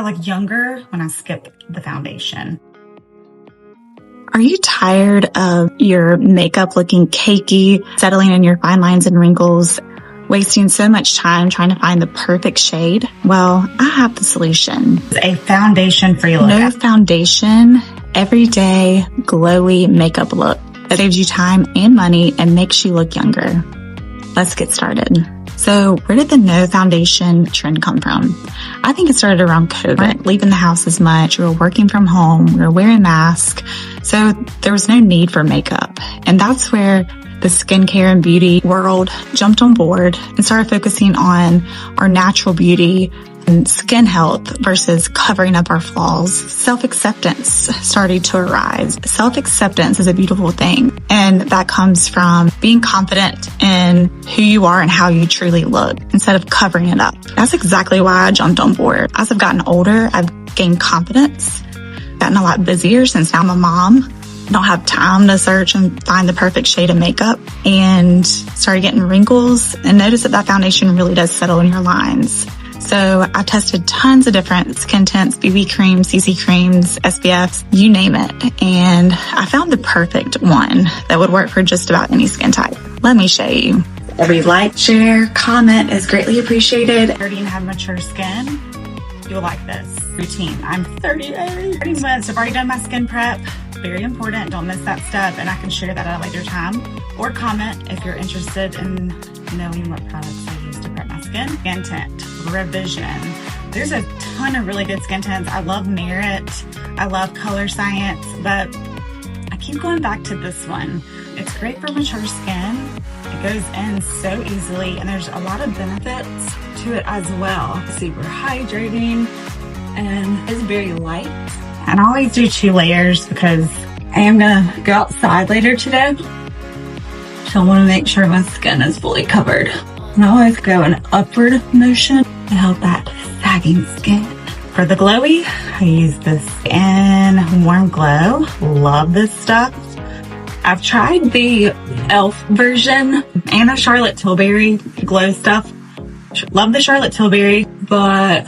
I look younger when I skip the foundation. Are you tired of your makeup looking cakey, settling in your fine lines and wrinkles, wasting so much time trying to find the perfect shade? Well, I have the solution. It's a foundation-free look. No foundation, everyday, glowy makeup look that saves you time and money and makes you look younger. Let's get started. So where did the no foundation trend come from? I think it started around COVID. Leaving the house as much, we were working from home, we were wearing masks, so there was no need for makeup. And that's where the skincare and beauty world jumped on board and started focusing on our natural beauty and skin health versus covering up our flaws. Self-acceptance started to arise. Self-acceptance is a beautiful thing. And that comes from being confident in who you are and how you truly look instead of covering it up. That's exactly why I jumped on board. As I've gotten older, I've gained confidence, gotten a lot busier since now I'm a mom. I don't have time to search and find the perfect shade of makeup, and started getting wrinkles and noticed that foundation really does settle in your lines. So I tested tons of different skin tints, BB creams, CC creams, SPFs, you name it. And I found the perfect one that would work for just about any skin type. Let me show you. Every like, share, comment is greatly appreciated. Already have mature skin, you will like this routine. I'm 38. 30 months, I've already done my skin prep. Very important, don't miss that step, and I can share that at a later time. Or comment if you're interested in knowing what products I use to prep my skin. Skin tint, revision. There's a ton of really good skin tints. I love Merit, I love Color Science, but I keep going back to this one. It's great for mature skin. It goes in so easily, and there's a lot of benefits to it as well. Super hydrating, and it's very light. And I always do 2 layers because I am gonna go outside later today. So I wanna make sure my skin is fully covered. And I always go in upward motion to help that sagging skin. For the glowy, I use this in Warm Glow. Love this stuff. I've tried the e.l.f. version and the Charlotte Tilbury glow stuff. Love the Charlotte Tilbury, but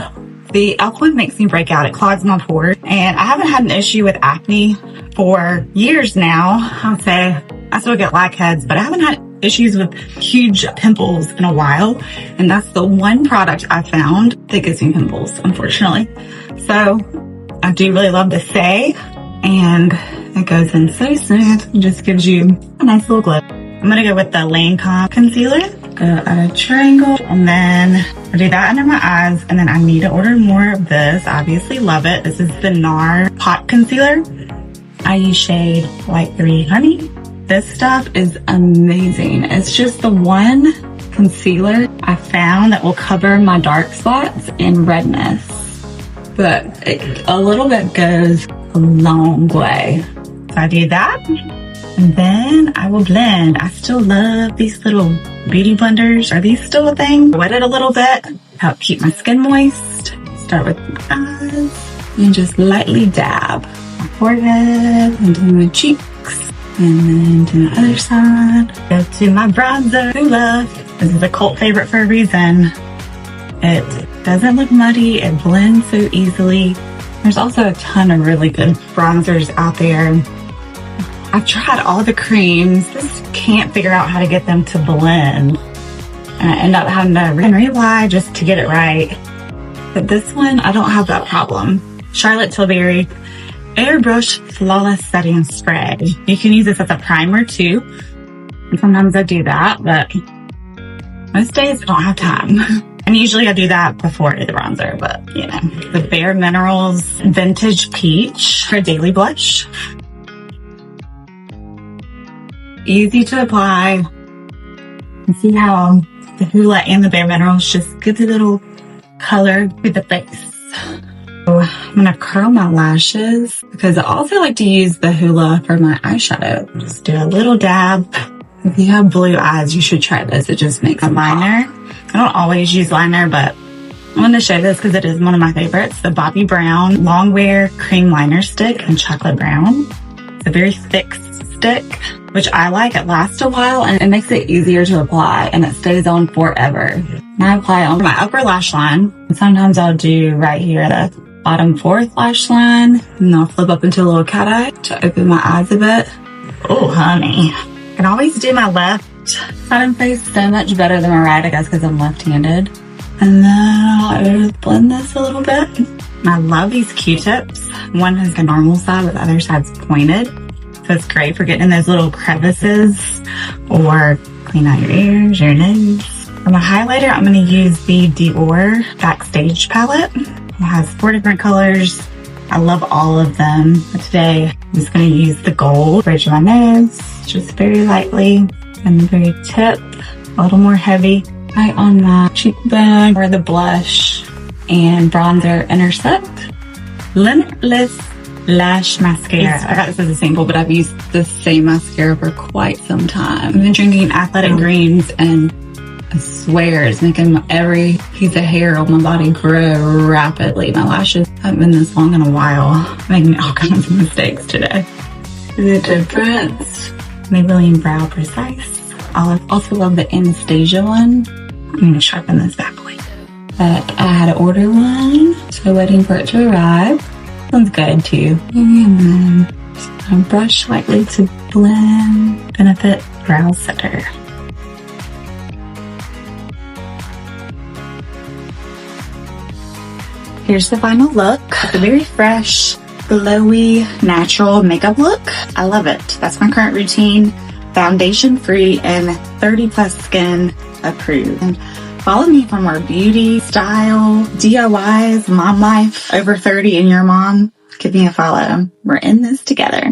the e.l.f. one makes me break out. It clogs my pores. And I haven't had an issue with acne for years now. I'll say I still get blackheads, but I haven't had issues with huge pimples in a while. And that's the one product I found that gives me pimples, unfortunately. So I do really love the Say, and it goes in so smooth. It just gives you a nice little glow. I'm gonna go with the Lancome concealer. Go at a triangle, and then I do that under my eyes, and then I need to order more of this. I obviously love it. This is the NAR Pot Concealer. I use shade Light 3 Honey. This stuff is amazing. It's just the one concealer I found that will cover my dark spots and redness. But a little bit goes a long way. So I do that. And then I will blend. I still love these little beauty blenders. Are these still a thing? Wet it a little bit, help keep my skin moist. Start with my eyes and just lightly dab my forehead and to my cheeks, and then to the other side. Go to my bronzer. Hoola. This is a cult favorite for a reason. It doesn't look muddy. It blends so easily. There's also a ton of really good bronzers out there. I've tried all the creams, just can't figure out how to get them to blend. And I end up having to reapply just to get it right. But this one, I don't have that problem. Charlotte Tilbury Airbrush Flawless Setting Spray. You can use this as a primer too. And sometimes I do that, but most days I don't have time. And usually I do that before I do the bronzer, but you know. The Bare Minerals Vintage Peach for Daily Blush. Easy to apply. And see how the Hoola and the Bare Minerals just give a little color to the face. So I'm gonna curl my lashes because I also like to use the Hoola for my eyeshadow. Just do a little dab. If you have blue eyes, you should try this. It just makes a liner. I don't always use liner, but I want to show this because it is one of my favorites. The Bobbi Brown Longwear Cream Liner Stick in Chocolate Brown. It's a very thick stick, which I like. It lasts a while and it makes it easier to apply, and it stays on forever. And I apply it on my upper lash line. And sometimes I'll do right here the bottom fourth lash line, and I'll flip up into a little cat eye to open my eyes a bit. Oh, honey. I can always do my left side of face so much better than my right, I guess because I'm left-handed. And then I'll just blend this a little bit. I love these Q-tips. One has the normal side, but the other side's pointed. So it's great for getting in those little crevices or clean out your ears, your nose. For my highlighter, I'm going to use the Dior Backstage palette. It has 4 different colors. I love all of them. But today, I'm just going to use the gold. Bridge my nose, just very lightly, and the very tip, a little more heavy. Right on my cheekbone where the blush and bronzer intersect. Limitless Lash Mascara. I got this as a sample, but I've used the same mascara for quite some time. I've been drinking Athletic Greens, and I swear it's making every piece of hair on my body grow rapidly. My lashes haven't been this long in a while. I'm making all kinds of mistakes today. The difference. Maybelline Brow Precise. I also love the Anastasia one. I'm going to sharpen this bad boy. But I had to order one, so waiting for it to arrive. One's good too. And then I brush lightly to blend Benefit Brow Setter. Here's the final look. It's a very fresh, glowy, natural makeup look. I love it. That's my current routine. Foundation free and 30 plus skin approved. And follow me for more beauty, style, DIYs, mom life, over 30 and your mom. Give me a follow. We're in this together.